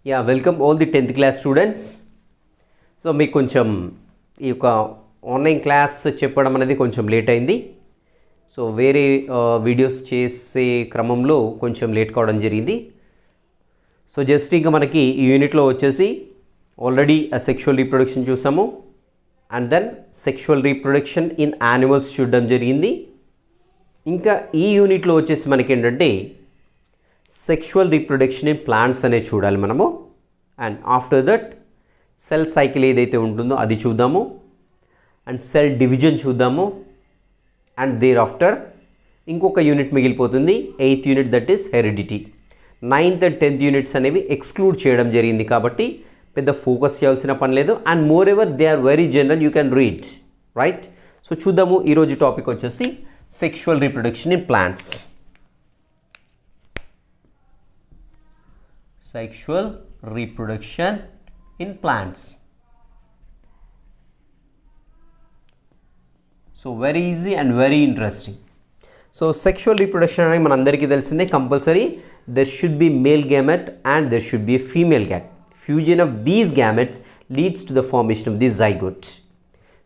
Welcome all the 10th class students. So మీకు కొంచెం ఈ యొక్క ఆన్లైన్ క్లాస్ చెప్పడం అనేది కొంచెం లేట్ అయింది. సో వేరే వీడియోస్ చేసే క్రమంలో కొంచెం లేట్ కావడం జరిగింది. సో జస్ట్ ఇంకా మనకి ఈ యూనిట్లో వచ్చేసి ఆల్రెడీ సెక్షువల్ రీప్రొడక్షన్ చూసాము, and then sexual reproduction in animals చూడడం జరిగింది. ఇంకా ఈ యూనిట్లో వచ్చేసి మనకి ఏంటంటే సెక్షువల్ రీప్రొడక్షన్ ఇన్ ప్లాంట్స్ అనేది చూడాలి మనము. And after that cell cycle ఏదైతే ఉంటుందో అది చూద్దాము, అండ్ సెల్ డివిజన్ చూద్దాము. అండ్ దేర్ ఆఫ్టర్ ఇంకొక యూనిట్ మిగిలిపోతుంది, 8th unit, that is heredity. 9th and 10th units అనేవి ఎక్స్క్లూడ్ చేయడం జరిగింది కాబట్టి పెద్ద ఫోకస్ చేయాల్సిన పని లేదు. And moreover they are very general, you can read, right? So చూద్దాము. ఈరోజు టాపిక్ వచ్చేసి sexual reproduction in plants. Sexual reproduction in plants. So very easy and very interesting. So sexual reproduction అనేది మనందరికీ తెలిసిందే. Compulsory there should be male gamete and there should be a female gamete. Fusion of these gametes leads to the formation of the zygote.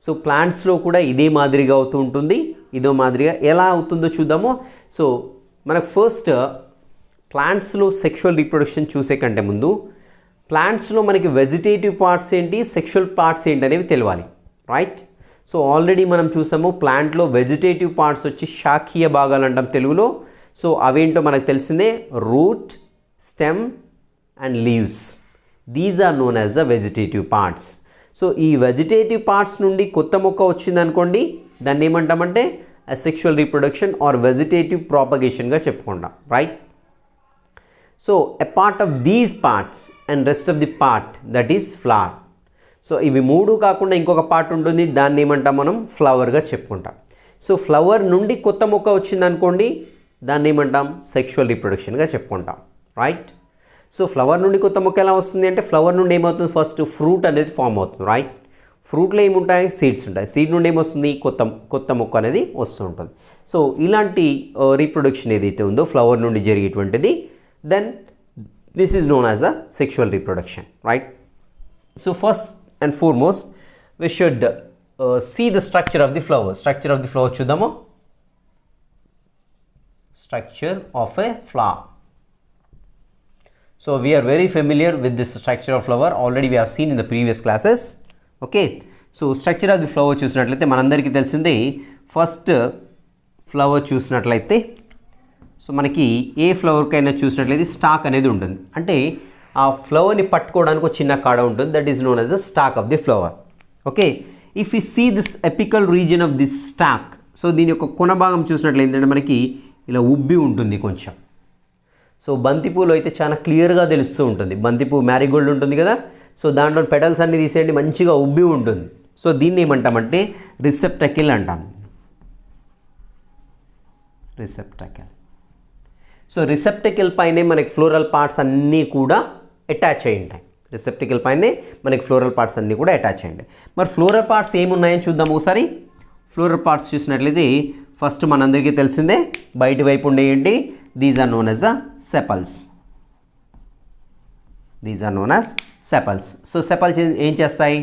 So ప్లాంట్స్లో కూడా ఇదే మాదిరిగా అవుతూ ఉంటుంది. ఇదో మాదిరిగా ఎలా అవుతుందో చూద్దాము. సో మనకు ఫస్ట్ ప్లాంట్స్లో సెక్షువల్ రీప్రొడక్షన్ చూసే కంటే ముందు ప్లాంట్స్లో మనకి వెజిటేటివ్ పార్ట్స్ ఏంటి, సెక్షువల్ పార్ట్స్ ఏంటి అనేవి తెలియాలి, రైట్? సో ఆల్రెడీ మనం చూసాము ప్లాంట్లో వెజిటేటివ్ పార్ట్స్ వచ్చి శాఖీయ భాగాలు అంటాం తెలుగులో. సో అవేంటో మనకు తెలిసిందే, root, stem and leaves. These are known as the vegetative parts. So ఈ వెజిటేటివ్ పార్ట్స్ నుండి కొత్త మొక్క వచ్చిందనుకోండి, దాన్ని ఏమంటామంటే సెక్షువల్ రీప్రొడక్షన్ ఆర్ వెజిటేటివ్ ప్రాపగేషన్గా చెప్పుకుంటాం, right? So a part of these parts and rest of the part, that is flower. So ఇవి మూడు కాకుండా ఇంకొక పార్ట్ ఉంటుంది, దాన్ని ఏమంటాం మనం ఫ్లవర్గా చెప్పుకుంటాం. సో ఫ్లవర్ నుండి కొత్త మొక్క వచ్చిందనుకోండి, దాన్ని ఏమంటాం సెక్షువల్ రీప్రొడక్షన్గా చెప్పుకుంటాం, రైట్? సో ఫ్లవర్ నుండి కొత్త మొక్క ఎలా వస్తుంది అంటే, ఫ్లవర్ నుండి ఏమవుతుంది, ఫస్ట్ ఫ్రూట్ అనేది ఫామ్ అవుతుంది, రైట్? ఫ్రూట్లో ఏముంటాయి, సీడ్స్ ఉంటాయి. సీడ్ నుండి ఏమొస్తుంది, కొత్త మొక్క అనేది వస్తూ ఉంటుంది. సో ఇలాంటి రీప్రొడక్షన్ ఏదైతే ఉందో ఫ్లవర్ నుండి జరిగేటువంటిది, then this is known as a sexual reproduction, right? So first and foremost we should see the structure of the flower. Structure of the flower chuddamo. Structure of a flower. So we are very familiar with this structure of flower, already we have seen in the previous classes. Okay, so structure of the flower చూసినట్లయితే మనందరికీ తెలిసిందే. First flower చూసినట్లయితే, so మనకి ఏ ఫ్లవర్కైనా చూసినట్లయితే stock అనేది ఉంటుంది. అంటే ఆ ఫ్లవర్ని పట్టుకోవడానికి ఒక చిన్న కాడ ఉంటుంది, that is known as the stalk of the flower. Okay, if you see this apical region of this stalk, so దీని యొక్క కొన భాగం చూసినట్లయితే ఏంటంటే మనకి ఇలా ఉబ్బి ఉంటుంది కొంచెం. సో బంతిపూలు అయితే చాలా క్లియర్గా తెలుస్తూ ఉంటుంది. బంతిపూ మ్యారీగోల్డ్ ఉంటుంది కదా, సో దాంట్లో పెటల్స్ అన్ని తీసేయండి, మంచిగా ఉబ్బి ఉంటుంది. సో దీన్ని ఏమంటామంటే రిసెప్టకిల్ అంటాం. రిసెప్టకిల్. సో రిసెప్టికల్ పైనే మనకి ఫ్లోరల్ పార్ట్స్ అన్నీ కూడా అటాచ్ అయి ఉంటాయి. రిసెప్టికల్ పైనే మనకి ఫ్లోరల్ పార్ట్స్ అన్నీ కూడా అటాచ్ అయ్యి ఉంటాయి. మరి ఫ్లోరల్ పార్ట్స్ ఏమున్నాయని చూద్దాం ఒకసారి. ఫ్లోరల్ పార్ట్స్ చూసినట్లయితే ఫస్ట్ మనందరికీ తెలిసిందే, బయటి వైపు ఉండేయండి, these are known as a sepals. These are known as sepals. So sepals ఏం చేస్తాయి,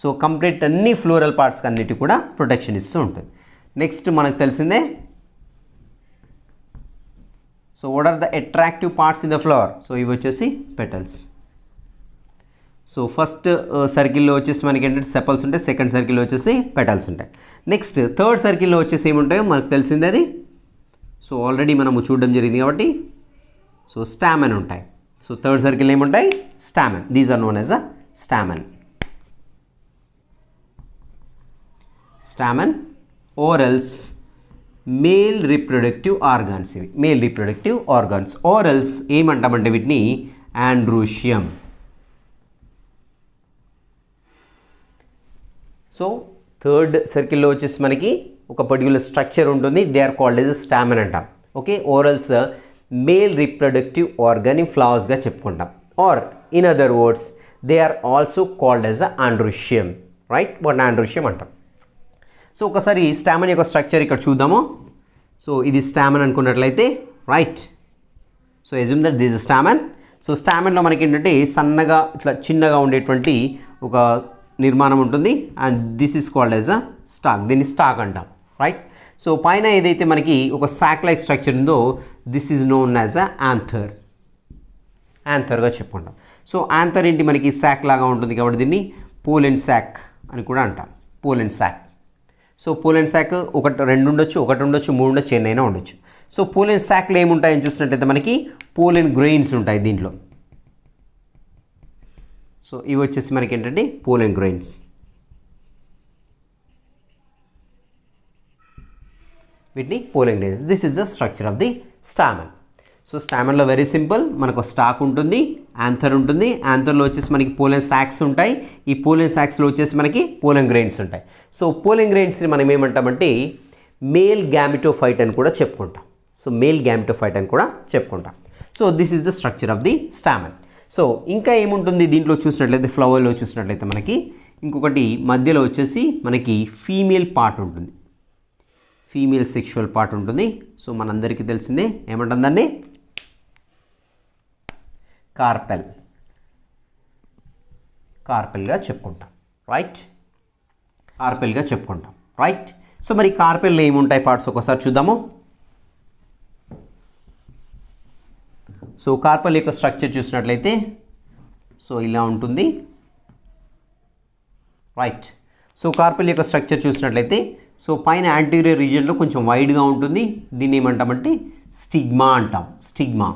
సో కంప్లీట్ అన్ని ఫ్లోరల్ పార్ట్స్కి అన్నిటి కూడా ప్రొటెక్షన్ ఇస్తూ ఉంటుంది. నెక్స్ట్ మనకు తెలిసిందే, so what are the attractive parts in the flower, so ఇవి వచ్చేసి పెటల్స్. సో ఫస్ట్ సర్కిల్లో వచ్చేసి మనకి ఏంటంటే సెపల్స్ ఉంటాయి, సెకండ్ సర్కిల్లో వచ్చేసి పెటల్స్ ఉంటాయి. నెక్స్ట్ థర్డ్ సర్కిల్లో వచ్చేసి ఏముంటాయో మనకు తెలిసిందే అది. సో ఆల్రెడీ మనము చూడడం జరిగింది కాబట్టి, సో స్టామెన్ ఉంటాయి. సో థర్డ్ సర్కిల్ ఏముంటాయి, stamen. These are known as a stamen. Stamen or else male reproductive organs. ఇవి male reproductive organs. Or else ఏమంటామంటే వీటిని ఆండ్రోషియం. సో థర్డ్ సర్కిల్లో వచ్చేసి మనకి ఒక పర్టికులర్ స్ట్రక్చర్ ఉంటుంది, they are called as stamen అంటాం. Okay, or else male reproductive organ in ఫ్లవర్స్గా చెప్పుకుంటాం. Or in other words they are also called as androecium, right? వాటిని ఆండ్రోషియం అంటాం. సో ఒకసారి స్టామెన్ యొక్క స్ట్రక్చర్ ఇక్కడ చూద్దాము. సో ఇది స్టామెన్ అనుకున్నట్లయితే, right? So assume that this is stamen. So స్టామెన్లో మనకి ఏంటంటే సన్నగా ఇట్లా చిన్నగా ఉండేటువంటి ఒక నిర్మాణం ఉంటుంది and this is called as a stalk, దీన్ని స్టాక్ అంటాం రైట్. సో పైన ఏదైతే మనకి ఒక సాక్ లైక్ స్ట్రక్చర్ ఉందో this is known as a anther, యాంథర్గా చెప్పుకుంటాం. సో యాంథర్ ఏంటి మనకి సాక్ లాగా ఉంటుంది కాబట్టి దీన్ని పోలెన్ సాక్ అని కూడా అంటాం, పోలెన్ సాక్. సో పోలెన్ సాక్ ఒకటి రెండు ఉండొచ్చు, ఒకటి ఉండొచ్చు, మూడు ఉండొచ్చు, ఎన్నైనా ఉండొచ్చు. సో పోలెన్ సాక్లో ఏముంటాయని చూసినట్టయితే మనకి పోలెన్ గ్రెయిన్స్ ఉంటాయి దీంట్లో. సో ఇవి వచ్చేసి మనకి ఏంటంటే పోలెన్ గ్రెయిన్స్. వీటిని pollen grains. This is the structure of the stamen. So స్టామెన్లో వెరీ సింపుల్, మనకు స్టాక్ ఉంటుంది, యాంథర్ ఉంటుంది, యాంథర్లో వచ్చేసి మనకి పోలెన్ సాక్స్ ఉంటాయి, ఈ పోలెన్ సాక్స్లో వచ్చేసి మనకి పోలెన్ గ్రెయిన్స్ ఉంటాయి. సో పోలెన్ గ్రెయిన్స్ని మనం ఏమంటామంటే మేల్ గ్యామిటోఫైట్ అని కూడా చెప్పుకుంటాం. సో మేల్ గ్యామిటోఫైట్ అని కూడా చెప్పుకుంటాం. So this is the structure of the stamen. So ఇంకా ఏముంటుంది దీంట్లో చూసినట్లయితే, ఫ్లవర్లో చూసినట్లయితే మనకి ఇంకొకటి మధ్యలో వచ్చేసి మనకి ఫీమేల్ పార్ట్ ఉంటుంది, ఫీమేల్ సెక్షువల్ పార్ట్ ఉంటుంది. సో మనందరికీ తెలిసిందే ఏమంటుందండి, కార్పెల్, కార్పెల్గా చెప్పుకుంటాం రైట్, కార్పెల్గా చెప్పుకుంటాం రైట్. సో మరి కార్పెల్లో ఏముంటాయి పార్ట్స్ ఒకసారి చూద్దాము. సో కార్పెల్ యొక్క స్ట్రక్చర్ చూసినట్లయితే సో ఇలా ఉంటుంది రైట్. సో కార్పెల్ యొక్క స్ట్రక్చర్ చూసినట్లయితే సో పైన యాంటీరియర్ రీజియన్లో కొంచెం వైడ్గా ఉంటుంది, దీన్ని ఏమంటామంటే స్టిగ్మా అంటాం, స్టిగ్మా.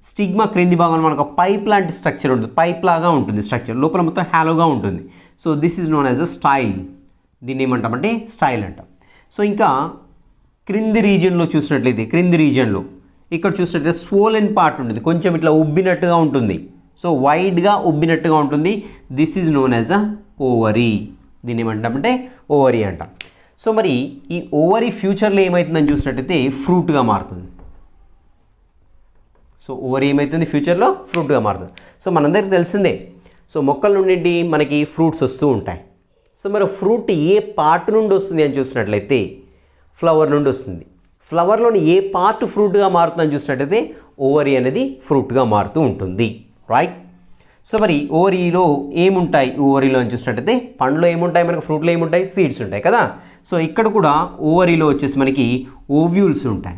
స్టిగ్మా క్రింది భాగంలో మనకు పైప్ లాంటి స్ట్రక్చర్ ఉంటుంది, పైప్ లాగా ఉంటుంది స్ట్రక్చర్, లోపల మొత్తం హ్యాలోగా ఉంటుంది. So this is known as a style, దీన్ని ఏమంటామంటే స్టైల్ అంటాం. సో ఇంకా క్రింది రీజియన్లో చూసినట్లయితే, క్రింది రీజియన్లో ఇక్కడ చూసినట్లయితే స్వోలెన్ పార్ట్ ఉంటుంది, కొంచెం ఇట్లా ఉబ్బినట్టుగా ఉంటుంది, సో వైడ్గా ఉబ్బినట్టుగా ఉంటుంది. This is known as a ovary, దీన్ని ఏమంటామంటే ఓవరీ అంటాం. సో మరి ఈ ఓవరీ ఫ్యూచర్లో ఏమవుతుందని చూసినట్టయితే ఫ్రూట్గా మారుతుంది. సో ఓవరీ ఏమవుతుంది ఫ్యూచర్లో ఫ్రూట్గా మారుతుంది. సో మనందరికీ తెలిసిందే, సో మొక్కల నుండి మనకి ఫ్రూట్స్ వస్తూ ఉంటాయి. సో మరి ఫ్రూట్ ఏ పార్ట్ నుండి వస్తుంది అని చూసినట్లయితే ఫ్లవర్ నుండి వస్తుంది. ఫ్లవర్లోని ఏ పార్ట్ ఫ్రూట్గా మారుతుందని చూసినట్టయితే ఓవరీ అనేది ఫ్రూట్గా మారుతూ ఉంటుంది రైట్. సో మరి ఓవరీలో ఏముంటాయి, ఓవరీలో అని చూసినట్టయితే పండ్లో ఏముంటాయి, మనకు ఫ్రూట్లో ఏముంటాయి, సీడ్స్ ఉంటాయి కదా. సో ఇక్కడ కూడా ఓవరీలో వచ్చేసి మనకి ఓవ్యూల్స్ ఉంటాయి,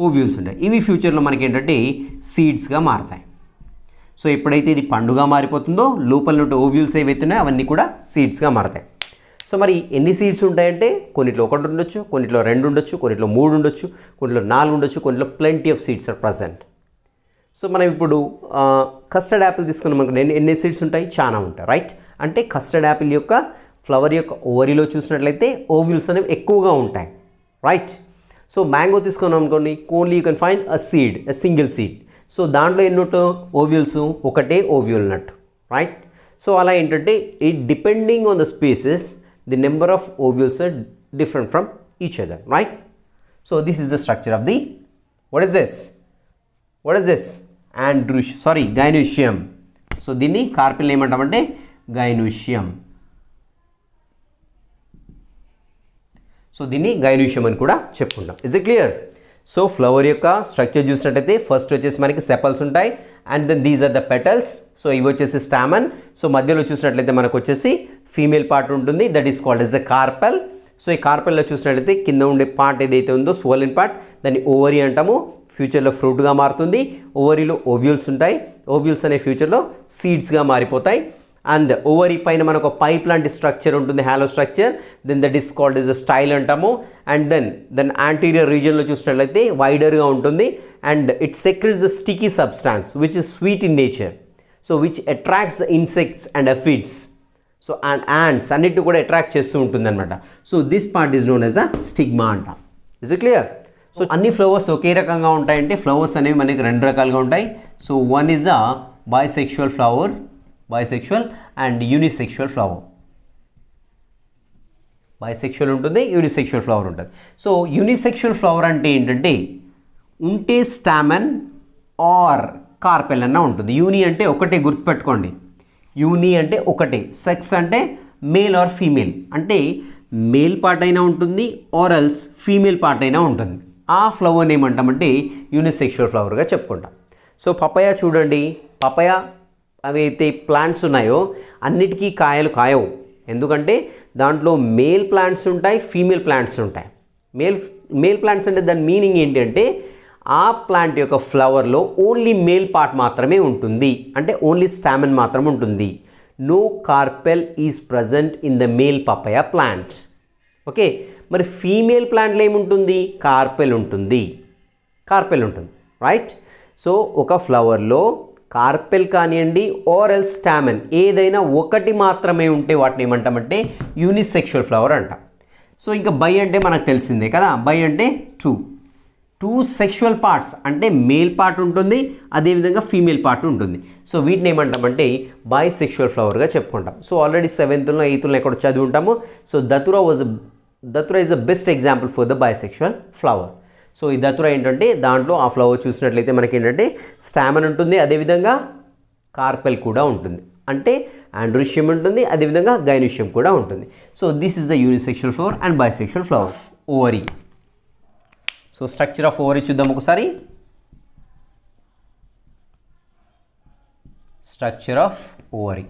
ఓవ్యూల్స్ ఉంటాయి. ఇవి ఫ్యూచర్లో మనకి ఏంటంటే సీడ్స్గా మారుతాయి. సో ఎప్పుడైతే ఇది పండుగ మారిపోతుందో లోపల నుండి ఓవ్యూల్స్ ఏవైతున్నాయో అవన్నీ కూడా సీడ్స్గా మారుతాయి. సో మరి ఎన్ని సీడ్స్ ఉంటాయంటే కొన్నిట్లో ఒకటి ఉండొచ్చు, కొన్నిట్లో రెండు ఉండొచ్చు, కొన్నిట్లో మూడు ఉండొచ్చు, కొన్నిట్లో నాలుగు ఉండొచ్చు, కొన్నిట్లో plenty of seeds are present. So మనం ఇప్పుడు కస్టర్డ్ యాపిల్ తీసుకున్నాం అనుకోండి, ఎన్ని సీడ్స్ ఉంటాయి, చాలా ఉంటాయి రైట్. అంటే కస్టర్డ్ యాపిల్ యొక్క ఫ్లవర్ యొక్క ఓవరీలో చూసినట్లయితే ఓవ్యూల్స్ అనేవి ఎక్కువగా ఉంటాయి రైట్. సో మ్యాంగో తీసుకున్నాం అనుకోండి, only you can find a seed, a single seed. So దాంట్లో ఎన్నట్టు ఓవ్యూల్స్, ఒకటే ఓవ్యూల్ నట్టు రైట్. సో అలా ఏంటంటే it depending on the species the number of ovules are different from each other right. So this is the structure of the what is this, what is this gynoecium. So దీన్ని carpel ఏమంటామంటే gynoecium. So దీన్ని gynoecium అని కూడా చెప్పుకుంటాం. Is it clear? So flower యొక్క structure చూసినట్టయితే first వచ్చేసి మనకి సెపల్స్ ఉంటాయి and then these are the petals. So ఇవి వచ్చేసి స్టామన్. సో మధ్యలో చూసినట్లయితే మనకు వచ్చేసి ఫీమేల్ పార్ట్ ఉంటుంది, that is called as the carpel. So ఈ కార్పెల్లో చూసినట్లయితే కింద ఉండే పార్ట్ ఏదైతే ఉందో స్వోలెన్ పార్ట్, దాన్ని ఓవరీ అంటాము. ఫ్యూచర్లో ఫ్రూట్గా మారుతుంది. ఓవరీలో ఓవ్యూల్స్ ఉంటాయి, ఓవ్యూల్స్ అనే ఫ్యూచర్లో సీడ్స్గా మారిపోతాయి. అండ్ ఓవరీ పైన మనకు పైప్ లాంటి స్ట్రక్చర్ ఉంటుంది, hollow structure, then that is called as a style అంటాము. అండ్ దెన్ యాంటీరియర్ రీజియన్లో చూసినట్లయితే వైడర్గా ఉంటుంది and it secretes the sticky substance which is sweet in nature, so which attracts the insects and aphids. So and ants అన్నిటిని కూడా attract చేస్తూ ఉంటుంది అనమాట. So this part is known as a stigma అంటాం. Is it clear? సో అన్ని flowers ఒకే రకంగా ఉంటాయంటే ఫ్లవర్స్ అనేవి మనకి రెండు రకాలుగా ఉంటాయి. So one is a bisexual flower, bisexual and unisexual flower. Bisexual ఉంటుంది, యూనిసెక్షువల్ ఫ్లవర్ ఉంటుంది. సో యూనిసెక్షువల్ ఫ్లవర్ అంటే ఏంటంటే ఉంటే స్టామన్ ఆర్ కార్పెల్ అన్న ఉంటుంది. యూని అంటే ఒకటే, గుర్తుపెట్టుకోండి, యూని అంటే ఒకటే, సెక్స్ అంటే మేల్ ఆర్ ఫీమేల్, అంటే మేల్ పార్ట్ అయినా ఉంటుంది ఆర్ ఎల్స్ ఫీమేల్ పార్ట్ అయినా ఉంటుంది. ఆ ఫ్లవర్ని ఏమంటామంటే యూనిసెక్షువల్ ఫ్లవర్గా చెప్పుకుంటాం. సో పపాయ చూడండి, పపాయ అవి అయితే ప్లాంట్స్ ఉన్నాయో అన్నిటికీ కాయలు కాయవు. ఎందుకంటే దాంట్లో మేల్ ప్లాంట్స్ ఉంటాయి, ఫీమేల్ ప్లాంట్స్ ఉంటాయి. మేల్ ప్లాంట్స్ అంటే దాని మీనింగ్ ఏంటంటే ఆ ప్లాంట్ యొక్క ఫ్లవర్లో ఓన్లీ మేల్ పార్ట్ మాత్రమే ఉంటుంది, అంటే ఓన్లీ స్టామెన్ మాత్రం ఉంటుంది. No carpel is present in the male papaya plant. Okay, మరి ఫీమేల్ ప్లాంట్లో ఏముంటుంది? కార్పెల్ ఉంటుంది, కార్పెల్ ఉంటుంది, రైట్. సో ఒక ఫ్లవర్లో కార్పెల్ కానివ్వండి ఆర్ ఎల్స్ స్టామెన్ ఏదైనా ఒకటి మాత్రమే ఉంటే వాటిని ఏమంటామంటే యూనిసెక్షువల్ ఫ్లవర్ అంటాం. సో ఇంకా బై అంటే మనకు తెలిసిందే కదా, బై అంటే టూ సెక్షువల్ పార్ట్స్, అంటే మేల్ పార్ట్ ఉంటుంది, అదేవిధంగా ఫీమేల్ పార్ట్ ఉంటుంది. సో వీటిని ఏమంటామంటే బైసెక్షువల్ ఫ్లవర్గా చెప్పుకుంటాం. సో ఆల్రెడీ 7th 8th ఎక్కడ చదివి ఉంటాము. So datura is the best example for the bisexual flower. So ఈ దతురా ఏంటంటే దాంట్లో ఆ ఫ్లవర్ చూసినట్లయితే మనకి ఏంటంటే స్టామెన్ ఉంటుంది, అదేవిధంగా కార్పెల్ కూడా ఉంటుంది, అంటే ఆండ్రోషియం ఉంటుంది, అదేవిధంగా గైనోషియం కూడా ఉంటుంది. So this is the unisexual flower and bisexual flowers. Ovary. So structure of ovary చూద్దాం ఒకసారి. Structure of ovary.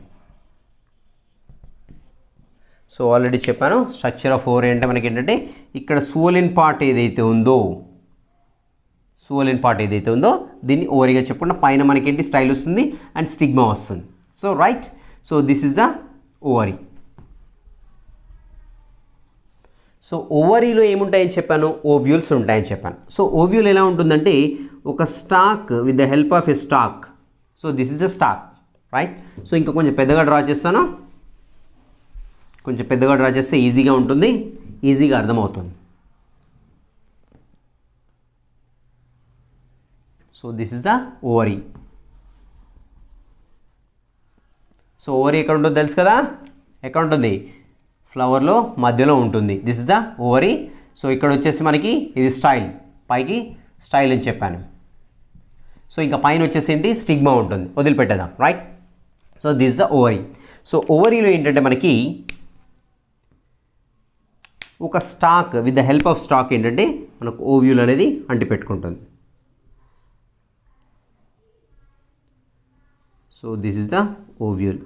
So already చెప్పాను, స్ట్రక్చర్ ఆఫ్ ఓవరీ అంటే మనకి ఏంటంటే ఇక్కడ సోలిన్ పార్ట్ ఏదైతే ఉందో దీన్ని ఓవరీగా చెప్పుకుంటే పైన మనకేంటి స్టైల్ వస్తుంది అండ్ స్టిగ్మా వస్తుంది. So right, so this is the ovary. So ఓవరీలో ఏముంటాయని చెప్పాను? ఓవ్యూల్స్ ఉంటాయని చెప్పాను. సో ఓవ్యూల్ ఎలా ఉంటుందంటే ఒక stalk with the help of a stalk. So this is the stalk, right. So ఇంకా కొంచెం పెద్దగా డ్రా చేస్తాను, కొంచెం పెద్దగా డ్రా చేస్తే ఈజీగా ఉంటుంది, ఈజీగా అర్థమవుతుంది. So this is the ovary. So ovary ఎక్కడ ఉంటుందో తెలుసు కదా, ఎక్కడ ఉంటుంది? ఫ్లవర్లో మధ్యలో ఉంటుంది. This is the ovary. So ఇక్కడ వచ్చేసి మనకి ఇది స్టైల్, పైకి స్టైల్ అని చెప్పాను. సో ఇంకా పైన వచ్చేసి ఏంటి? స్టిగ్మా ఉంటుంది, వదిలిపెట్టేద్దాం, right. So this is the ovary. So ఓవరీలో ఏంటంటే మనకి ఒక stalk with the help of stalk ఏంటంటే మనకు ఓవ్యూల్ అనేది అంటిపెట్టుకుంటుంది. So this is the ovule.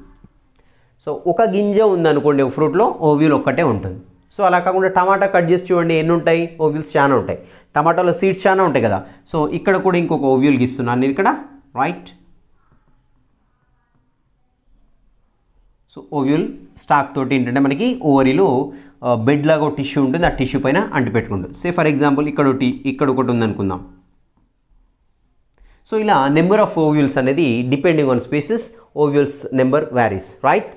So ఒక గింజ ఉందనుకోండి ఫ్రూట్లో, ఓవ్యూల్ ఒక్కటే ఉంటుంది. సో అలా కాకుండా టమాటా కట్ చేసి చూడండి, ఎన్ని ఉంటాయి? ఓవ్యూల్స్ చాలా ఉంటాయి. టమాటాలో సీడ్స్ చాలా ఉంటాయి కదా. సో ఇక్కడ కూడా ఇంకొక ఓవ్యూల్ గీస్తున్నాను నేను ఇక్కడ, రైట్. సో ఓవ్యూల్ స్టాక్ తోటి ఏంటంటే మనకి ఓవరీలో బెడ్ లాగా ఒక టిష్యూ ఉంటుంది, ఆ టిష్యూ పైన అంటిపెట్టుకుంటుంది. సే ఫర్ ఎగ్జాంపుల్ ఇక్కడ ఒకటి ఉందనుకుందాం. సో ఇలా నెంబర్ ఆఫ్ ఓవ్యూల్స్ అనేది depending on species ovules number varies, right.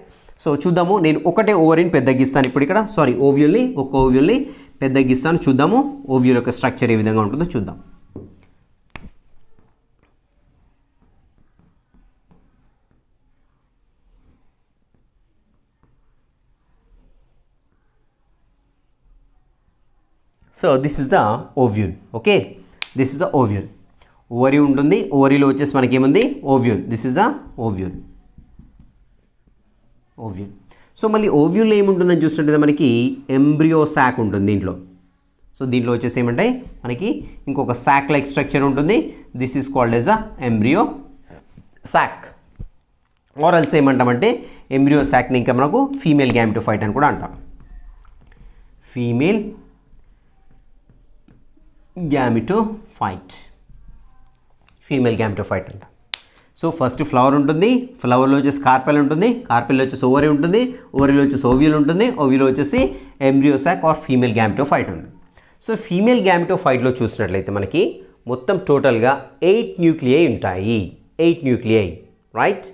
So చూద్దాము, నేను ఒకటే ఓవరీని పెద్దగా గీస్తాను ఇప్పుడు ఇక్కడ, ఒక ఓవ్యూల్ని పెద్దగా గీస్తాను. చూద్దాము ఓవ్యూల్ యొక్క స్ట్రక్చర్ ఏ విధంగా ఉంటుందో చూద్దాం. So this is the ovule. Okay, this is the ovule. Ovary ఉంటుంది, ఓవరీలో వచ్చేసి మనకి ఏముంది? Ovule. This is the ovule. So మళ్ళీ ఓవ్యూల్లో ఏముంటుందని చూసినట్టయితే మనకి ఎంబ్రియోసాక్ ఉంటుంది దీంట్లో. సో దీంట్లో వచ్చేసి ఏమంటాయి మనకి ఇంకొక సాక్ లైక్ స్ట్రక్చర్ ఉంటుంది. This is called as the embryo sac. Are else ఏమంటామంటే ఎంబ్రియోసాక్ని ఇంకా మనకు ఫీమేల్ గ్యామెటోఫైట్ అని కూడా అంటాం. ఫీమేల్ గ్యామెటోఫైట్ అంట. సో ఫస్ట్ ఫ్లవర్ ఉంటుంది, ఫ్లవర్లో వచ్చేసి కార్పెల్ ఉంటుంది, కార్పెల్లో వచ్చేసి ఓవరీ ఉంటుంది, ఓవరీలో వచ్చేసి ఓవ్యూల్ ఉంటుంది, ఓవ్యూలో వచ్చేసి ఎంబ్రియోసాక్ ఆర్ ఫీమేల్ గ్యామెటోఫైట్ ఉంది. సో ఫీమేల్ గ్యామెటోఫైట్లో చూసినట్లయితే మనకి మొత్తం టోటల్గా 8 న్యూక్లియై ఉంటాయి. 8 న్యూక్లియై, రైట్.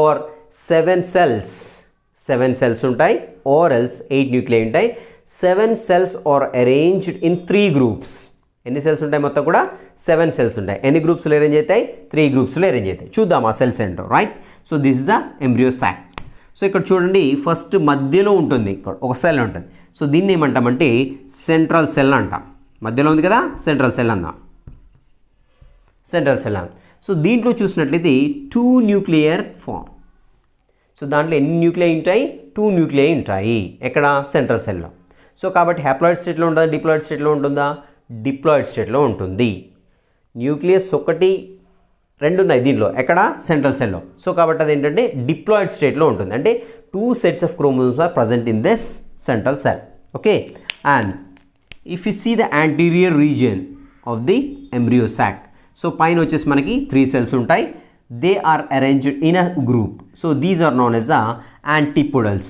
ఆర్ 7 cells ఉంటాయి, ఆర్ ఎల్స్ 8 న్యూక్లియై ఉంటాయి. 7 cells are arranged in 3 groups. ఎన్ని సెల్స్ ఉంటాయి? మొత్తం కూడా 7 cells ఉంటాయి. ఎన్ని గ్రూప్స్లో అరేంజ్ అవుతాయి? 3 groupsలో అరేంజ్ అవుతాయి. చూద్దాం ఆ సెల్స్ ఏంటో, right. So this is the embryo sac. So ఇక్కడ చూడండి, ఫస్ట్ మధ్యలో ఉంటుంది, ఇక్కడ ఒక సెల్ ఉంటుంది. సో దీన్ని ఏమంటామంటే సెంట్రల్ సెల్ అంటాం. మధ్యలో ఉంది కదా, సెంట్రల్ సెల్ అందాం. సో దీంట్లో చూసినట్లయితే 2 న్యూక్లియర్ ఫామ్. సో దాంట్లో ఎన్ని న్యూక్లియై ఉంటాయి? 2 న్యూక్లియై ఉంటాయి. ఎక్కడ? సెంట్రల్ సెల్లో. సో కాబట్టి హ్యాప్లాయిడ్ స్టేట్లో ఉంటుందా, డిప్లాయిడ్ స్టేట్లో ఉంటుందా? డిప్లాయిడ్ స్టేట్లో ఉంటుంది. న్యూక్లియస్ ఒకటి రెండు ఉన్నాయి దీనిలో, ఎక్కడ? సెంట్రల్ సెల్లో. సో కాబట్టి అది ఏంటంటే డిప్లాయిడ్ స్టేట్లో ఉంటుంది, అంటే 2 sets of chromosomes are present in this central cell. Okay, and if you see the anterior region of the embryo sac, so పైన వచ్చేసి మనకి 3 cells ఉంటాయి. They are arranged in a group. So these are known as the antipodals.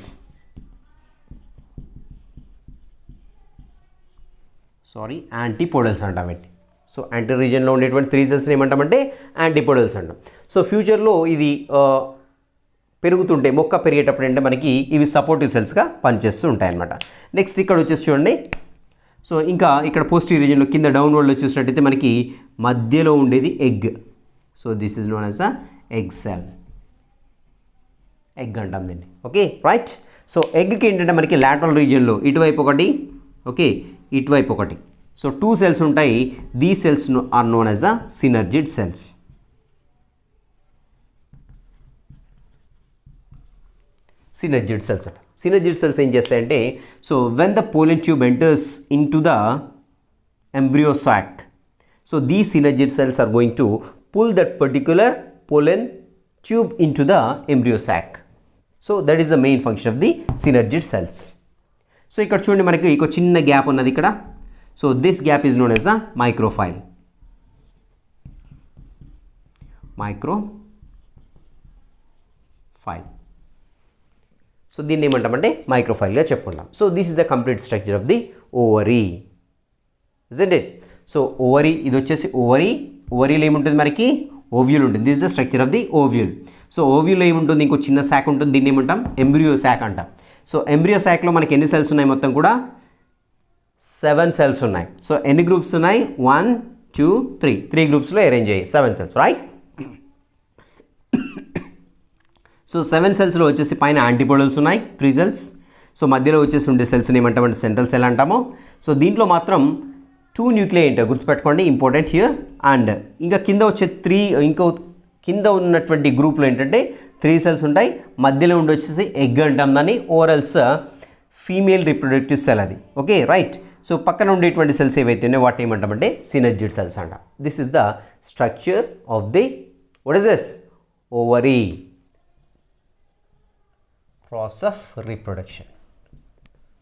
Antipodals అంటామండి. So anterior రీజియన్లో ఉండేటువంటి 3 cells ఏమంటామంటే antipodals అంటాం. So ఫ్యూచర్లో ఇది పెరుగుతుంటే, మొక్క పెరిగేటప్పుడు అంటే మనకి ఇవి సపోర్టివ్ సెల్స్గా పనిచేస్తూ ఉంటాయి అన్నమాట. నెక్స్ట్ ఇక్కడ వచ్చేసి చూడండి. సో ఇంకా ఇక్కడ పోస్టీరియర్ రీజియన్లో కింద డౌన్వర్డ్లో చూసినట్టయితే మనకి మధ్యలో ఉండేది egg. So this is known as a egg cell, egg అంటాం దీన్ని. Okay, right. సో ఎగ్కి ఏంటంటే మనకి లాటరల్ రీజియన్లో ఇటువైపు ఒకటి, ఓకే, ఇటువైపు ఒకటి. సో 2 cells ఉంటాయి. These cells are known as the synergid cells. Synergid cells అంట. సినర్జిడ్ సెల్స్ ఏం చేస్తాయంటే, so when the pollen tube enters in to the embryosac, so these synergid cells are going to pull that particular pollen tube into the embryosac. So that is the main function of the synergid cells. So ఇక్కడ చూడండి మనకి ఒక చిన్న gap ఉన్నది ఇక్కడ. So this gap is known as the micropyle. So దీన్ని ఏమంటామంటే మైక్రోఫైల్గా చెప్పుకుంటాం. So this is the complete structure of the ovary, isn't it? So ovary, ఇది వచ్చేసి ఓవరీ. ఓవరీలో ఏముంటుంది మనకి? ఓవ్యూల్ ఉంటుంది. This is the structure of the ovule. So ఓవ్యూల్లో ఏముంటుంది? ఇంకో చిన్న శాక్ ఉంటుంది, దీన్ని ఏమంటాం? ఎంబ్రియోసాక్ అంటాం. సో ఎంబ్రియోసాక్లో మనకి ఎన్ని సెల్స్ ఉన్నాయి? మొత్తం కూడా 7 cells ఉన్నాయి. సో ఎన్ని గ్రూప్స్ ఉన్నాయి? 1 2 3 గ్రూప్స్లో అరేంజ్ అయ్యాయి 7 cells, రైట్? సో 7 cellsలో వచ్చేసి పైన యాంటీపోడల్స్ ఉన్నాయి 3 cells. సో మధ్యలో వచ్చేసి ఉండే సెల్స్ని ఏమంటామంటే సెంట్రల్ సెల్ అంటాము. సో దీంట్లో మాత్రం 2 న్యూక్లియై ఉంటాయి, గుర్తుపెట్టుకోండి, ఇంపార్టెంట్ హియర్. అండ్ ఇంకా కింద వచ్చే ఇంకో కింద ఉన్నటువంటి గ్రూప్లో ఏంటంటే 3 cells ఉంటాయి. మధ్యలో ఉండి వచ్చేసి ఎగ్ అంటాం దాన్ని, ఓరల్స్ ఫీమేల్ రిప్రొడక్టివ్ సెల్ అది. Okay, right. సో పక్కన ఉండేటువంటి సెల్స్ ఏవైతే ఉన్నాయో వాటి ఏమంటామంటే సినర్జిడ్ సెల్స్ అంటాం. This is the structure of the, what is this? Ovary. Process of reproduction.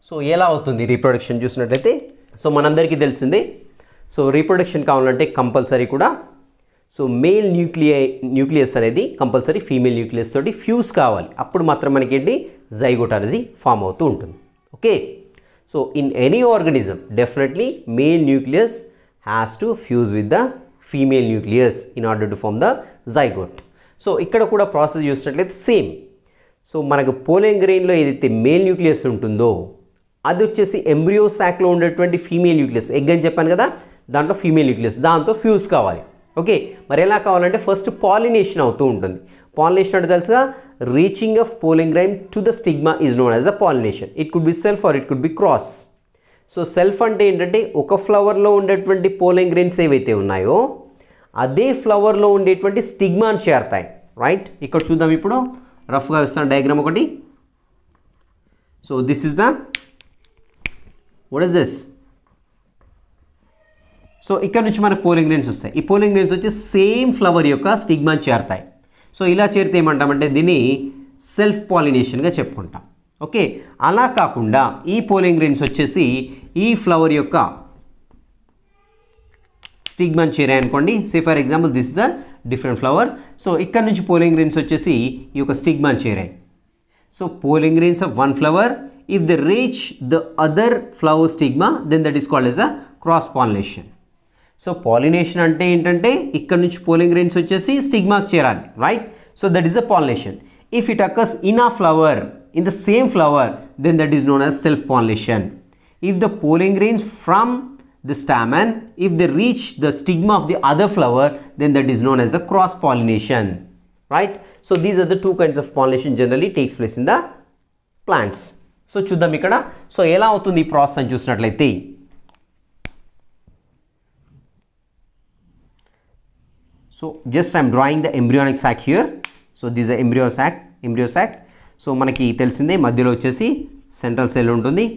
So ఎలా అవుతుంది రీప్రొడక్షన్ చూసినట్లయితే, సో మనందరికీ తెలిసిందే. సో రీప్రొడక్షన్ కావాలంటే కంపల్సరీ కూడా సో మేల్ న్యూక్లియస్ అనేది కంపల్సరీ ఫీమేల్ న్యూక్లియస్ తోటి ఫ్యూజ్ కావాలి. అప్పుడు మాత్రం మనకేంటి జైగోట్ అనేది ఫామ్ అవుతూ ఉంటుంది. Okay, so in any organism definitely male nucleus has to fuse with the female nucleus in order to form the zygote. So ఇక్కడ కూడా ప్రాసెస్ చూసినట్లయితే సేమ్. సో మనకు పోలెన్ గ్రెయిన్లో ఏదైతే మేల్ న్యూక్లియస్ ఉంటుందో అది వచ్చేసి ఎంబ్రియోసాక్లో ఉండేటువంటి ఫీమేల్ న్యూక్లియస్, ఎగ్ అని చెప్పాను కదా, దాంట్లో ఫీమేల్ న్యూక్లియస్, దాంతో ఫ్యూజ్ కావాలి. ఓకే, మరి ఎలా కావాలంటే ఫస్ట్ పాలినేషన్ అవుతూ ఉంటుంది. పాలినేషన్ అంటే తెలుసుగా, reaching of pollen grain to the stigma is known as the pollination. It could be self or it could be cross. So self అంటే ఏంటంటే ఒక ఫ్లవర్లో ఉండేటువంటి పోలెన్ గ్రెయిన్స్ ఏవైతే ఉన్నాయో అదే ఫ్లవర్లో ఉండేటువంటి స్టిగ్మాని చేరతాయి, రైట్? ఇక్కడ చూద్దాం, ఇప్పుడు రఫ్గా ఇస్తాను డయాగ్రామ్ ఒకటి. So this is the, what is this? So ఇక్కడ నుంచి మనకు పోలింగ్ గ్రెయిన్స్ వస్తాయి. ఈ పోలింగ్ గ్రెయిన్స్ వచ్చి సేమ్ ఫ్లవర్ యొక్క స్టిగ్మాని చేరుతాయి. సో ఇలా చేరితే ఏమంటామంటే దీన్ని సెల్ఫ్ పాలినేషన్గా చెప్పుకుంటాం. ఓకే, అలా కాకుండా ఈ పోలింగ్ గ్రెయిన్స్ వచ్చేసి ఈ ఫ్లవర్ యొక్క స్టిగ్మాని చేరాయి అనుకోండి. Say for example this is the different flower. So ఇక్కడ నుంచి పోలింగ్ గ్రెయిన్స్ వచ్చేసి ఈ యొక్క స్టిగ్మాని చేరాయి. So pollen grains of one flower, if they reach the other flower stigma then that is called as a cross pollination. So pollination అంటే ఏంటంటే ఇక్కడ నుంచి పోలింగ్ గ్రెయిన్స్ వచ్చేసి స్టిగ్మాకి చేరాలి, right? So that is a pollination. If it occurs in a flower, in the same flower, then that is known as self pollination. If the pollen grains from the stamen, if they reach the stigma of the other flower, then that is known as a cross pollination, right? So these are the two kinds of pollination generally takes place in the plants. So చూద్దాం ఇక్కడ. So ఎలా అవుతుంది ఈ process అని చూసినట్లయితే, so just I'm drawing the embryonic sac here. So this is embryo sac. So మనకి తెలిసిందే మధ్యలో వచ్చేసి సెంట్రల్ సెల్ ఉంటుంది.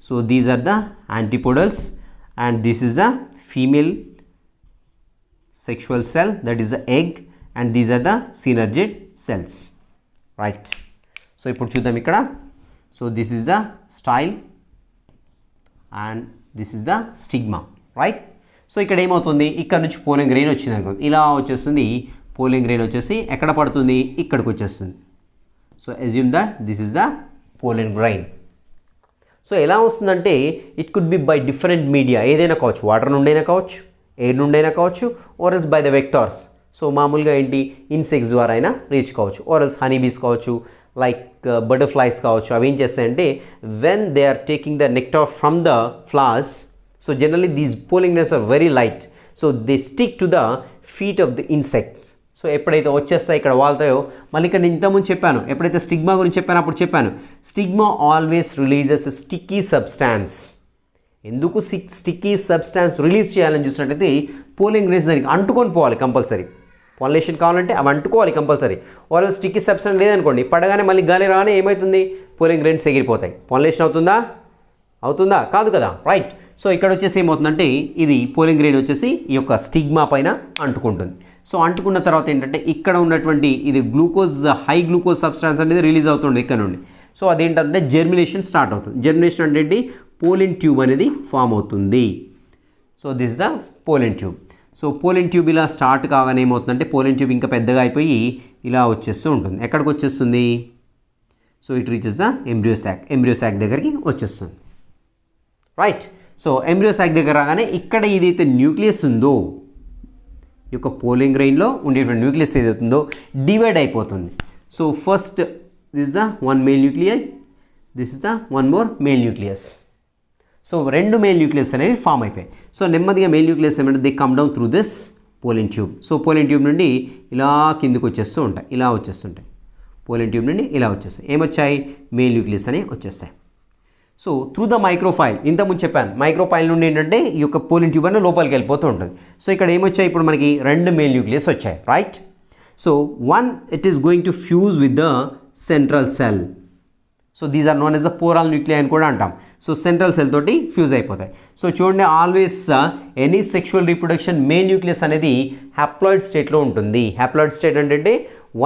So these are the antipodals. And this is the female sexual cell, that is the egg, and these are the synergid cells, right? So ఇప్పుడు చూద్దాం ఇక్కడ. So this is the style and this is the stigma, right? So ఇక్కడ ఏమవుతుంది, ఇక్కడ నుంచి polling grain వచ్చింది అనుకో, ఇలా వచ్చేస్తుంది. పోలింగ్ గ్రెయిన్ వచ్చేసి ఎక్కడ పడుతుంది, ఇక్కడికి వచ్చేస్తుంది. So assume that this is the పోలిన్ grain. So ఎలా వస్తుందంటే it could B by different media, ఏదైనా కావచ్చు, వాటర్ నుండైనా కావచ్చు, ఎయిర్ నుండైనా కావచ్చు, ఆర్ఎల్స్ బై ద వెక్టార్స్. సో మామూలుగా ఏంటి, ఇన్సెక్ట్స్ ద్వారా అయినా రీచ్ కావచ్చు, ఆర్ఎల్స్ హనీబీస్ కావచ్చు, లైక్ బటర్ఫ్లైస్ కావచ్చు. అవి ఏం చేస్తాయంటే when they are taking the nectar from the flowers, so generally these pollen grains are very light, so they stick to the feet of the insects. So ఎప్పుడైతే వచ్చేస్తాయి ఇక్కడ వాళ్తాయో, మళ్ళీ ఇక్కడ నేను ఇంతకుముందు చెప్పాను, ఎప్పుడైతే స్టిగ్మా గురించి చెప్పాను అప్పుడు చెప్పాను, stigma always releases sticky substance. ఎందుకు స్టిక్కీ సబ్స్టాన్స్ రిలీజ్ చేయాలని చూసినట్టయితే పోలింగ్ గ్రెయిన్స్ దానికి అంటుకొని పోవాలి కంపల్సరీ. పాలినేషన్ కావాలంటే అవి అంటుకోవాలి కంపల్సరీ. వాళ్ళ స్టిక్కీ సబ్స్టాన్స్ లేదనుకోండి, పడగానే మళ్ళీ గాలి రాగానే ఏమవుతుంది, పోలింగ్ గ్రెయిన్స్ ఎగిరిపోతాయి. పాలినేషన్ అవుతుందా, అవుతుందా, కాదు కదా, రైట్. సో ఇక్కడ వచ్చేసి ఏమవుతుందంటే ఇది పోలింగ్ గ్రెయిన్ వచ్చేసి ఈ యొక్క స్టిగ్మా పైన అంటుకుంటుంది. సో అంటుకున్న తర్వాత ఏంటంటే ఇక్కడ ఉన్నటువంటి ఇది గ్లూకోజ్, హై గ్లూకోజ్ సబ్స్టాన్స్ అనేది రిలీజ్ అవుతుంది ఇక్కడ నుండి. సో అదేంటంటే జర్మినేషన్ స్టార్ట్ అవుతుంది. జర్మినేషన్ అంటే ఏంటి, పోలిన్ ట్యూబ్ అనేది ఫామ్ అవుతుంది. So this the పోలిన్ tube. So పోలిన్ tube ఇలా స్టార్ట్ కాగానే ఏమవుతుందంటే పోలిన్ ట్యూబ్ ఇంకా పెద్దగా అయిపోయి ఇలా వచ్చేస్తూ ఉంటుంది. ఎక్కడికి వచ్చేస్తుంది, so it reaches the embryo sac. Embryo sac దగ్గరికి వచ్చేస్తుంది, రైట్. సో ఎంబ్రియోసాక్ దగ్గర రాగానే ఇక్కడ ఏదైతే న్యూక్లియస్ ఉందో, ఈ యొక్క పోలింగ్ గ్రెయిన్లో ఉండేటువంటి న్యూక్లియస్ ఏదైతుందో డివైడ్ అయిపోతుంది. So first this the one male nuclei, this is the one more male nucleus. So రెండు మేల్ న్యూక్లియస్ అనేవి ఫామ్ అయిపోయాయి. సో నెమ్మదిగా మేల్ న్యూక్లియస్ ఏమంటే they come down through this పోలిన్ tube. So పోలిన్ tube నుండి ఇలా కిందికి వచ్చేస్తూ ఉంటాయి, ఇలా వచ్చేస్తుంటాయి. పోలిన్ ట్యూబ్ నుండి ఇలా వచ్చేస్తాయి. ఏమొచ్చాయి, మేల్ న్యూక్లియస్ అనేవి వచ్చేస్తాయి. సో త్రూ ద మైక్రోఫైల్, ఇంతకుముందు చెప్పాను, మైక్రోఫైల్ నుండి ఏంటంటే ఈ యొక్క పోలిన్ ట్యూబ్ అనేది లోపలికి వెళ్ళిపోతూ ఉంటుంది. సో ఇక్కడ ఏమొచ్చాయి, ఇప్పుడు మనకి రెండు మేల్ న్యూక్లియస్ వచ్చాయి, right. So one it is going to fuse with the central cell. So these are known as the polar nuclei అని కూడా అంటాం. సో సెంట్రల్ సెల్ తోటి ఫ్యూజ్ అయిపోతాయి. సో చూడండి, always any sexual reproduction male nucleus అనేది haploid స్టేట్లో ఉంటుంది. Haploid state అంటే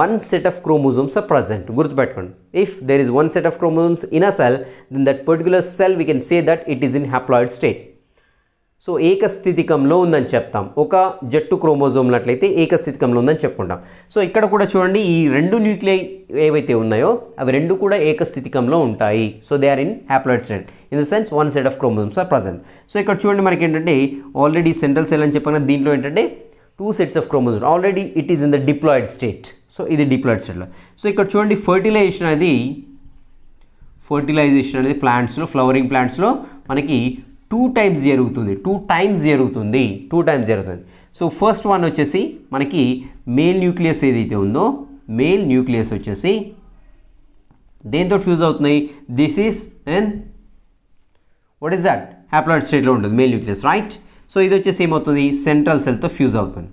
one set of chromosomes are present. గుర్తుపెట్టుకోండి, if there is one set of chromosomes in a cell, then that particular cell we can say that it is in haploid state. So ఏకస్థితికంలో ఉందని చెప్తాం. ఒక జట్టు క్రోమోజోమ్లట్లయితే ఏకస్థితికంలో ఉందని చెప్పుకుంటాం. So ఇక్కడ కూడా చూడండి, ఈ రెండు న్యూక్లియై ఏవైతే ఉన్నాయో అవి రెండు కూడా ఏకస్థితికంలో ఉంటాయి. So they are in haploid state in the sense one set of chromosomes are present. So ఇక్కడ చూడండి, మనకి ఏంటంటే ఆల్రెడీ సెంట్రల్ సెల్ అని చెప్పిన దీంట్లో ఏంటంటే two sets of chromosomes, already it is in the diploid state. So ఇది diploid స్టేట్లో. సో ఇక్కడ చూడండి, ఫర్టిలైజేషన్ అనేది ప్లాంట్స్లో, ఫ్లవరింగ్ ప్లాంట్స్లో మనకి టూ టైమ్స్ జరుగుతుంది. సో ఫస్ట్ వన్ వచ్చేసి మనకి మేల్ న్యూక్లియస్ ఏదైతే ఉందో, మేల్ న్యూక్లియస్ వచ్చేసి దేంతో ఫ్యూజ్ అవుతున్నాయి, this is and what is that, haploid స్టేట్లో ఉంటుంది మేల్ న్యూక్లియస్, రైట్. సో ఇది వచ్చేసి ఏమవుతుంది, సెంట్రల్ సెల్తో ఫ్యూజ్ అవుతుంది.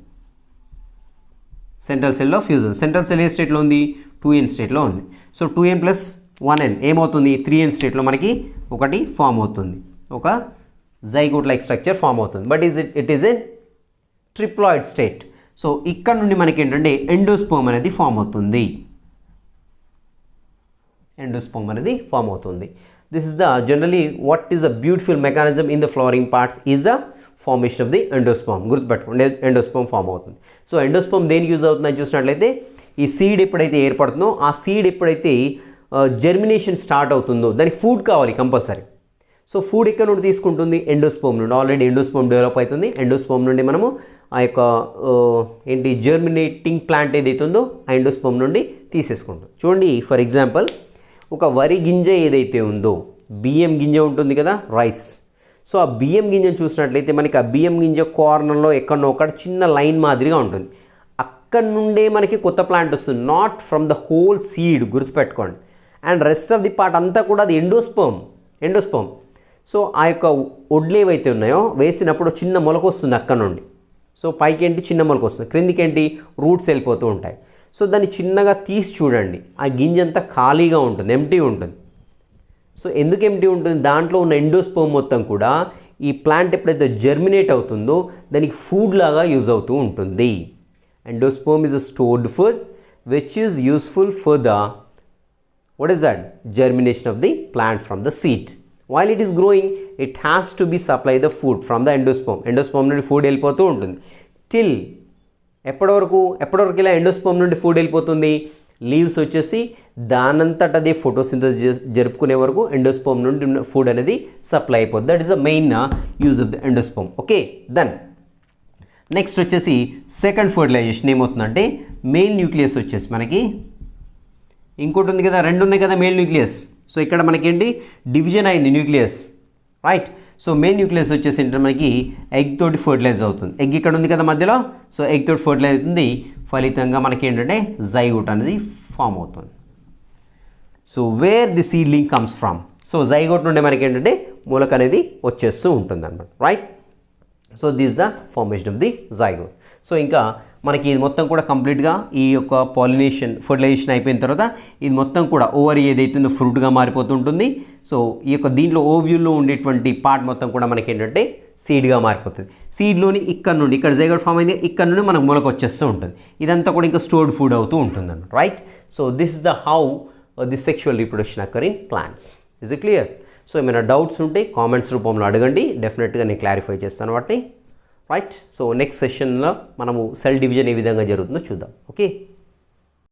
సెంట్రల్ సెల్లో ఫ్యూజన్. సెంట్రల్ సెల్ ఏ స్టేట్లో ఉంది, 2n స్టేట్లో ఉంది. సో 2n ప్లస్ 1n ఏమవుతుంది, 3n స్టేట్లో మనకి ఒకటి ఫామ్ అవుతుంది, ఒక జైగోట్ లైక్ స్ట్రక్చర్ ఫామ్ అవుతుంది. But it is a triploid state. So ఇక్కడ నుండి మనకి ఏంటంటే ఎండోస్పర్మ్ అనేది ఫామ్ అవుతుంది. This is the generally what is the beautiful mechanism in the flowering parts is the formation of the endosperm. గుర్తుపెట్టుకోండి, endosperm form అవుతుంది. So endosperm దేనికి use అవుతుందని చూసినట్లయితే, ఈ సీడ్ ఎప్పుడైతే ఏర్పడుతుందో, ఆ సీడ్ ఎప్పుడైతే జర్మినేషన్ స్టార్ట్ అవుతుందో దానికి ఫుడ్ కావాలి కంపల్సరీ. సో ఫుడ్ ఎక్కడ నుండి తీసుకుంటుంది, ఎండోస్పర్మ్ నుండి. ఆల్రెడీ ఎండోస్పర్మ్ డెవలప్ అవుతుంది. ఎండోస్పర్మ్ నుండి మనము ఆ యొక్క జర్మినేటింగ్ ప్లాంట్ ఏదైతే ఉందో ఆ ఎండోస్పర్మ్ నుండి తీసేసుకుంటాం. చూడండి, ఫర్ ఎగ్జాంపుల్ ఒక వరి గింజ ఏదైతే ఉందో, బియ్యం గింజ ఉంటుంది కదా, రైస్. సో ఆ బియ్యం గింజను చూసినట్లయితే మనకి ఆ బియ్యం గింజ కార్నర్లో ఎక్కడో ఒకటి చిన్న లైన్ మాదిరిగా ఉంటుంది. అక్కడ నుండే మనకి కొత్త ప్లాంట్ వస్తుంది, not from the whole seed. గుర్తుపెట్టుకోండి. And rest of the part అంతా కూడా అది ఎండోస్పర్మ్. సో ఆ యొక్క ఒడ్లు ఏవైతే ఉన్నాయో వేసినప్పుడు చిన్న మొలక వస్తుంది అక్కడ నుండి. సో పైకి ఏంటి, చిన్న మొలక వస్తుంది, క్రిందికి ఏంటి, రూట్స్ వెళ్ళిపోతూ ఉంటాయి. సో దాన్ని చిన్నగా తీసి చూడండి, ఆ గింజ అంతా ఖాళీగా ఉంటుంది, ఎంప్టీ ఉంటుంది. సో ఎందుకు ఎంప్టీ ఉంటుంది, దాంట్లో ఉన్న ఎండోస్పర్మ్ మొత్తం కూడా ఈ ప్లాంట్ ఎప్పుడైతే జర్మినేట్ అవుతుందో దానికి ఫుడ్ లాగా యూజ్ అవుతూ ఉంటుంది. Endosperm is a stored food which is useful for the, what is that, germination of the plant from the seed. While it is growing, it has to be supply the food from the endosperm. Endosperm నుండి food వెళ్ళిపోతూ ఉంటుంది. Till ఎప్పటివరకు ఇలా endosperm నుండి food వెళ్ళిపోతుంది, leaves వచ్చేసి దానంతట అదే photosynthesis జరుపుకునే వరకు ఎండోస్పర్మ్ నుండి ఫుడ్ అనేది సప్లై అయిపోతుంది. That is the main use of the endosperm. Okay, then next వచ్చేసి సెకండ్ ఫర్టిలైజేషన్ ఏమవుతుందంటే మెయిల్ న్యూక్లియస్ వచ్చేసి మనకి ఇంకోటి ఉంది కదా, రెండు ఉన్నాయి కదా మెయిల్ న్యూక్లియస్. సో ఇక్కడ మనకేంటి డివిజన్ అయింది nucleus, right. So main nucleus వచ్చేసి ఏంటంటే మనకి ఎగ్ తోటి ఫర్టిలైజ్ అవుతుంది. ఎగ్ ఇక్కడ ఉంది కదా మధ్యలో, సో ఎగ్ తోటి ఫర్టిలైజ్ అవుతుంది, ఫలితంగా మనకి ఏంటంటే జైగోట్ అనేది ఫామ్ అవుతుంది. So where the seedling comes from, so zygote నుండి మనకి ఏంటంటే మూలక అనేది వచ్చేస్తూ ఉంటుంది అనమాట, right. So this the formation of the zygote. So ఇంకా మనకి ఇది మొత్తం కూడా కంప్లీట్గా ఈ యొక్క పాలినేషన్ ఫర్టిలైజేషన్ అయిపోయిన తర్వాత ఇది మొత్తం కూడా ఓవరీ ఏదైతుందో ఫ్రూట్గా మారిపోతుంటుంది. సో ఈ యొక్క దీంట్లో ఓవ్యూల్లో ఉండేటువంటి పార్ట్ మొత్తం కూడా మనకి ఏంటంటే సీడ్గా మారిపోతుంది. సీడ్లోని ఇక్కడ జైగోట్ ఫామ్ అయింది, ఇక్కడ నుండి మనకు మూలకు వచ్చేస్తూ ఉంటుంది. ఇదంతా కూడా ఇంకా స్టోర్డ్ ఫుడ్ అవుతూ ఉంటుంది అన్నమాట, right. So this is the how the sexual reproduction అక్కర్ in plants. Is it clear? So ఏమైనా డౌట్స్ ఉంటే కామెంట్స్ రూపంలో అడగండి, డెఫినెట్గా నేను క్లారిఫై చేస్తాను వాటిని, రైట్. సో నెక్స్ట్ సెషన్లో మనము సెల్ డివిజన్ ఏ విధంగా జరుగుతుందో చూద్దాం. ఓకే.